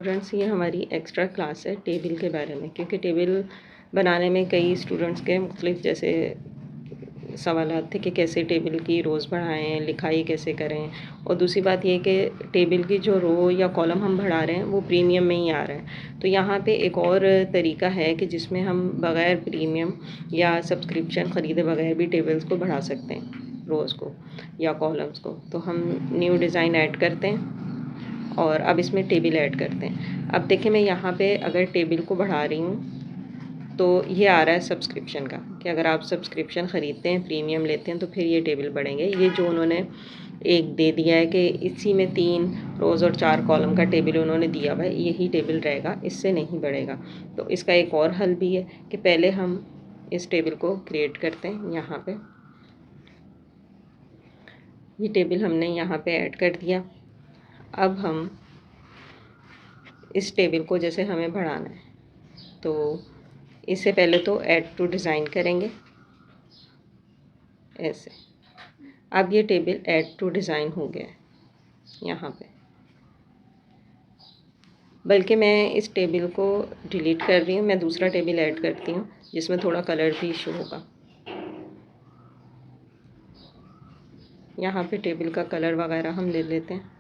Students, ये हमारी extra class है टेबल के बारे में, क्योंकि टेबल बनाने में कई स्टूडेंट्स के मुख्तलिफ जैसे सवालात थे कि कैसे टेबल की रोज़ बढ़ाएं, लिखाई कैसे करें। और दूसरी बात ये कि टेबल की जो रो या कॉलम हम बढ़ा रहे हैं वो प्रीमियम में ही आ रहा है। तो यहाँ पे एक और तरीका है कि जिसमें हम बग़ैर प्रीमियम या सब्सक्रिप्शन ख़रीदे बगैर भी टेबल्स को बढ़ा सकते हैं, रोज़ को या कॉलम्स को। तो हम न्यू डिज़ाइन ऐड करते हैं और अब इसमें टेबल ऐड करते हैं। अब देखिए, मैं यहाँ पे अगर टेबल को बढ़ा रही हूँ तो ये आ रहा है सब्सक्रिप्शन का, कि अगर आप सब्सक्रिप्शन ख़रीदते हैं, प्रीमियम लेते हैं, तो फिर ये टेबल बढ़ेंगे। ये जो उन्होंने एक दे दिया है कि इसी में 3 रोज़ और 4 कॉलम का टेबल उन्होंने दिया हुआ है, यही टेबल रहेगा, इससे नहीं बढ़ेगा। तो इसका एक और हल भी है कि पहले हम इस टेबल को क्रिएट करते हैं। यहाँ पे ये टेबल हमने यहाँ पे ऐड कर दिया। अब हम इस टेबल को जैसे हमें बढ़ाना है, तो इससे पहले तो ऐड टू डिज़ाइन करेंगे ऐसे। अब ये टेबल ऐड टू डिज़ाइन हो गया है यहाँ पे, बल्कि मैं इस टेबल को डिलीट कर रही हूँ। मैं दूसरा टेबल ऐड करती हूँ जिसमें थोड़ा कलर भी शो होगा। यहाँ पे टेबल का कलर वगैरह हम ले लेते हैं।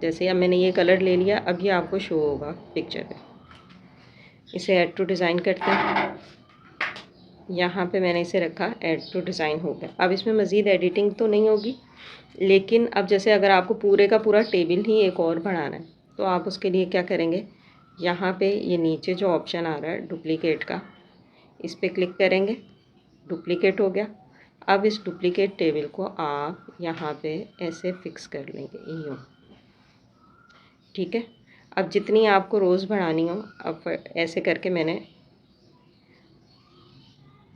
जैसे अब मैंने ये कलर ले लिया, अब ये आपको शो होगा पिक्चर पे। इसे ऐड टू डिज़ाइन करते हैं। यहाँ पे मैंने इसे रखा, ऐड टू डिज़ाइन हो गया। अब इसमें मज़ीद एडिटिंग तो नहीं होगी, लेकिन अब जैसे अगर आपको पूरे का पूरा टेबल ही एक और बढ़ाना है, तो आप उसके लिए क्या करेंगे, यहाँ पे ये नीचे जो ऑप्शन आ रहा है डुप्लीकेट का, इस पर क्लिक करेंगे। डुप्लीकेट हो गया। अब इस डुप्लीकेट टेबल को आप यहाँ पे ऐसे फिक्स कर लेंगे, यूँ। ठीक है। अब जितनी आपको रोज़ बढ़ानी हो, अब ऐसे करके मैंने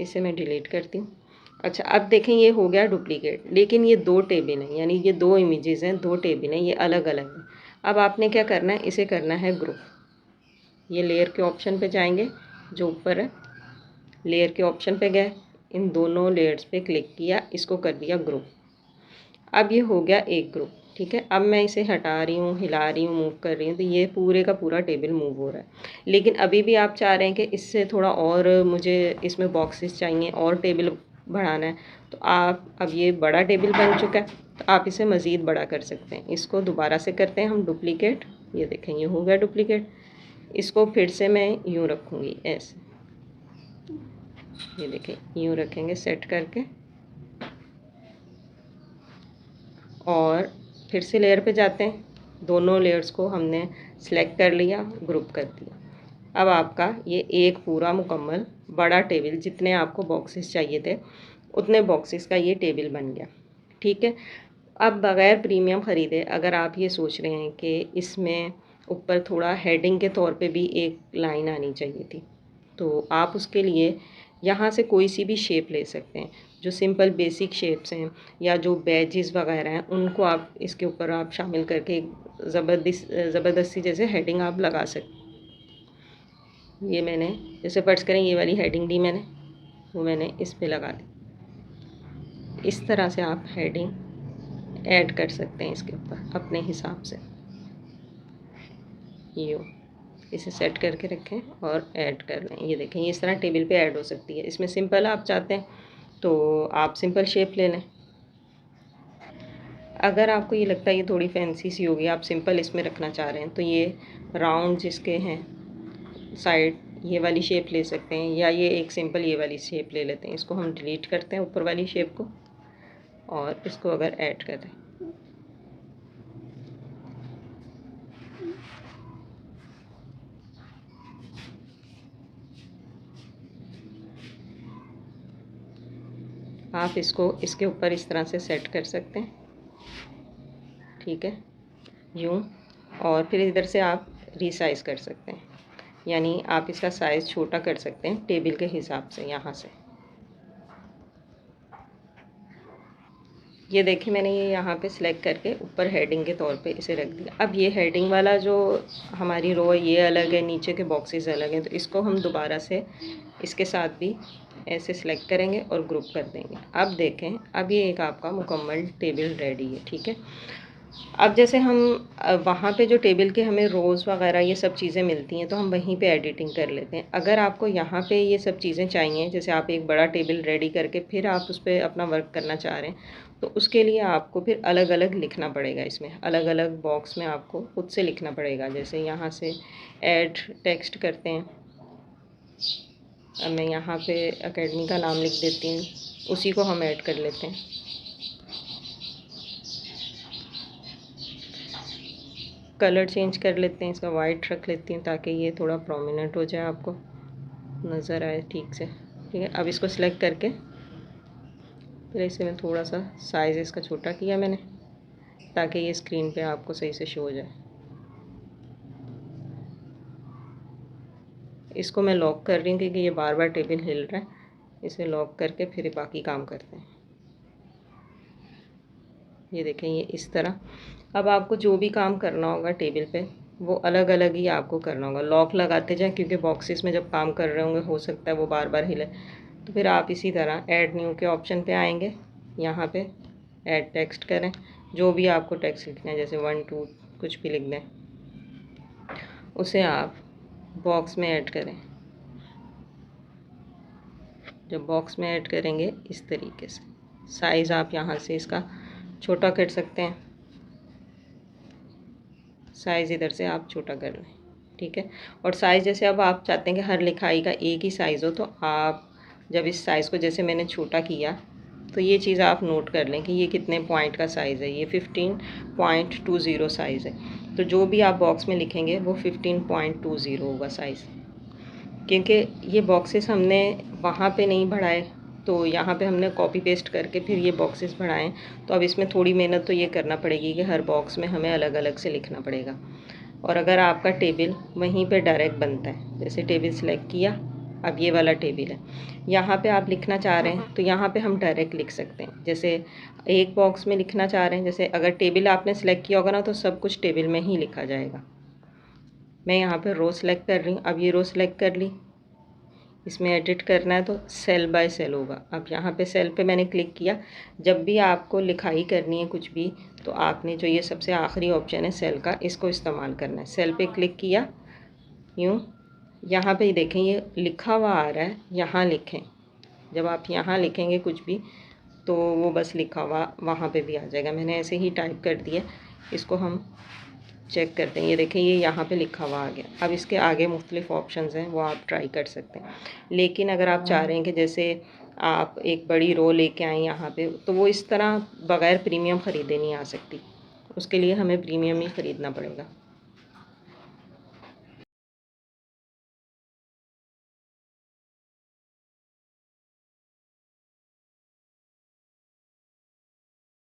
इसे मैं डिलीट करती हूँ। अच्छा, अब देखें ये हो गया डुप्लीकेट, लेकिन ये 2 टेबल हैं, यानी ये 2 इमेजेस हैं, 2 टेबल हैं, ये अलग अलग हैं। अब आपने क्या करना है, इसे करना है ग्रुप। ये लेयर के ऑप्शन पे जाएंगे, जो ऊपर है लेयर के ऑप्शन पे गए, इन दोनों लेयर्स पे क्लिक किया, इसको कर दिया ग्रुप। अब ये हो गया एक ग्रुप। ठीक है। अब मैं इसे हटा रही हूँ, हिला रही हूँ, मूव कर रही हूँ, तो ये पूरे का पूरा टेबल मूव हो रहा है। लेकिन अभी भी आप चाह रहे हैं कि इससे थोड़ा और मुझे इसमें बॉक्सेस चाहिए और टेबल बढ़ाना है, तो आप, अब ये बड़ा टेबल बन चुका है, तो आप इसे मज़ीद बड़ा कर सकते हैं। इसको दोबारा से करते हैं हम डुप्लीकेट। ये देखें, ये हो गया डुप्लीकेट। इसको फिर से मैं यूँ रखूँगी ऐसे। ये देखें, यूँ रखेंगे सेट करके, और फिर से लेयर पे जाते हैं। दोनों लेयर्स को हमने सेलेक्ट कर लिया, ग्रुप कर दिया। अब आपका ये एक पूरा मुकम्मल बड़ा टेबल, जितने आपको बॉक्सेस चाहिए थे उतने बॉक्सेस का ये टेबल बन गया। ठीक है। अब बग़ैर प्रीमियम ख़रीदे अगर आप ये सोच रहे हैं कि इसमें ऊपर थोड़ा हेडिंग के तौर पे भी एक लाइन आनी चाहिए थी, तो आप उसके लिए यहाँ से कोई सी भी शेप ले सकते हैं। जो सिंपल बेसिक शेप्स हैं या जो बैजेस वगैरह हैं, उनको आप इसके ऊपर आप शामिल करके ज़बरदस्ती जैसे हेडिंग आप लगा सकते। ये मैंने जैसे फ़र्ज़ करें ये वाली हेडिंग दी मैंने, वो मैंने इस पे लगा दी। इस तरह से आप हेडिंग ऐड कर सकते हैं इसके ऊपर अपने हिसाब से। यूँ इसे सेट करके रखें और ऐड कर लें। ये देखें, ये इस तरह टेबल पे ऐड हो सकती है। इसमें सिंपल आप चाहते हैं तो आप सिंपल शेप ले लें। अगर आपको ये लगता है ये थोड़ी फैंसी सी होगी, आप सिंपल इसमें रखना चाह रहे हैं, तो ये राउंड जिसके हैं साइड, ये वाली शेप ले सकते हैं, या ये एक सिंपल ये वाली शेप ले लेते हैं। इसको हम डिलीट करते हैं ऊपर वाली शेप को, और इसको अगर ऐड कर दें, आप इसको इसके ऊपर इस तरह से सेट कर सकते हैं। ठीक है, यूँ। और फिर इधर से आप रीसाइज़ कर सकते हैं, यानी आप इसका साइज़ छोटा कर सकते हैं टेबल के हिसाब से। यहाँ से ये देखिए, मैंने ये यहाँ पे सिलेक्ट करके ऊपर हेडिंग के तौर पे इसे रख दिया। अब ये हेडिंग वाला जो हमारी रो है ये अलग है, नीचे के बॉक्सेस अलग हैं, तो इसको हम दोबारा से इसके साथ भी ऐसे सिलेक्ट करेंगे और ग्रुप कर देंगे। अब देखें, अब ये एक आपका मुकम्मल टेबल रेडी है। ठीक है। अब जैसे हम वहाँ पे जो टेबल के हमें रोज़ वगैरह ये सब चीज़ें मिलती हैं तो हम वहीं पे एडिटिंग कर लेते हैं। अगर आपको यहाँ पे ये सब चीज़ें चाहिए, जैसे आप एक बड़ा टेबल रेडी करके फिर आप उस पे अपना वर्क करना चाह रहे हैं, तो उसके लिए आपको फिर अलग-अलग लिखना पड़ेगा। इसमें अलग-अलग बॉक्स में आपको खुद से लिखना पड़ेगा। जैसे यहाँ से ऐड टेक्स्ट करते हैं। अब मैं यहाँ पे एकेडमी का नाम लिख देती हूँ, उसी को हम ऐड कर लेते हैं। कलर चेंज कर लेते हैं, इसका वाइट रख लेती हूँ ताकि ये थोड़ा प्रोमिनेंट हो जाए, आपको नज़र आए ठीक से। ठीक है, अब इसको सिलेक्ट करके फिर इसे मैं थोड़ा सा साइज़ इसका छोटा किया मैंने, ताकि ये स्क्रीन पे आपको सही से शो हो जाए। इसको मैं लॉक कर रही हूँ क्योंकि ये बार बार टेबल हिल रहा है। इसे लॉक करके फिर बाकी काम करते हैं। ये देखें, ये इस तरह। अब आपको जो भी काम करना होगा टेबल पे, वो अलग अलग ही आपको करना होगा। लॉक लगाते जाएं क्योंकि बॉक्सेस में जब काम कर रहे होंगे हो सकता है वो बार बार हिले। तो फिर आप इसी तरह ऐड न्यू के ऑप्शन पे आएंगे, यहाँ पे ऐड टेक्स्ट करें, जो भी आपको टेक्स्ट लिखना है, जैसे 1 2 कुछ भी लिख दें, उसे आप बॉक्स में ऐड करें। जब बॉक्स में ऐड करेंगे इस तरीके से, साइज़ आप यहाँ से इसका छोटा कर सकते हैं। साइज़ इधर से आप छोटा कर लें, ठीक है। और साइज़ जैसे अब आप चाहते हैं कि हर लिखाई का एक ही साइज़ हो, तो आप जब इस साइज़ को जैसे मैंने छोटा किया, तो ये चीज़ आप नोट कर लें कि ये कितने पॉइंट का साइज़ है। ये 15.20 साइज़ है। तो जो भी आप बॉक्स में लिखेंगे वो 15.20 होगा साइज़, क्योंकि ये बॉक्सेस हमने वहाँ पे नहीं बढ़ाए, तो यहाँ पे हमने कॉपी पेस्ट करके फिर ये बॉक्सेस बढ़ाएं। तो अब इसमें थोड़ी मेहनत तो ये करना पड़ेगी कि हर बॉक्स में हमें अलग अलग से लिखना पड़ेगा। और अगर आपका टेबल वहीं पे डायरेक्ट बनता है, जैसे टेबल सेलेक्ट किया, अब ये वाला टेबल है, यहाँ पे आप लिखना चाह रहे हैं तो यहाँ पे हम डायरेक्ट लिख सकते हैं। जैसे एक बॉक्स में लिखना चाह रहे हैं, जैसे अगर टेबल आपने सेलेक्ट किया होगा ना, तो सब कुछ टेबल में ही लिखा जाएगा। मैं यहाँ पे रो सेलेक्ट कर रही हूँ। अब ये रो सेलेक्ट कर ली, इसमें एडिट करना है तो सेल बाय सेल होगा। अब यहाँ पे सेल पे मैंने क्लिक किया। जब भी आपको लिखाई करनी है कुछ भी, तो आपने जो ये सबसे आखिरी ऑप्शन है सेल का, इसको इस्तेमाल करना है। सेल पे क्लिक किया, यूँ यहाँ पे देखें ये लिखा हुआ आ रहा है, यहाँ लिखें। जब आप यहाँ लिखेंगे कुछ भी, तो वो बस लिखा हुआ वहाँ पे भी आ जाएगा। मैंने ऐसे ही टाइप कर दिया। इसको हम चेक करते हैं। ये देखें, ये यहाँ पे लिखा हुआ आ गया। अब इसके आगे मुख्तलिफ ऑप्शंस हैं, वो आप ट्राई कर सकते हैं। लेकिन अगर आप चाह रहे हैं कि जैसे आप एक बड़ी रो लेके आएँ यहाँ पे, तो वो इस तरह बग़ैर प्रीमियम ख़रीदे नहीं आ सकती। उसके लिए हमें प्रीमियम ही ख़रीदना पड़ेगा।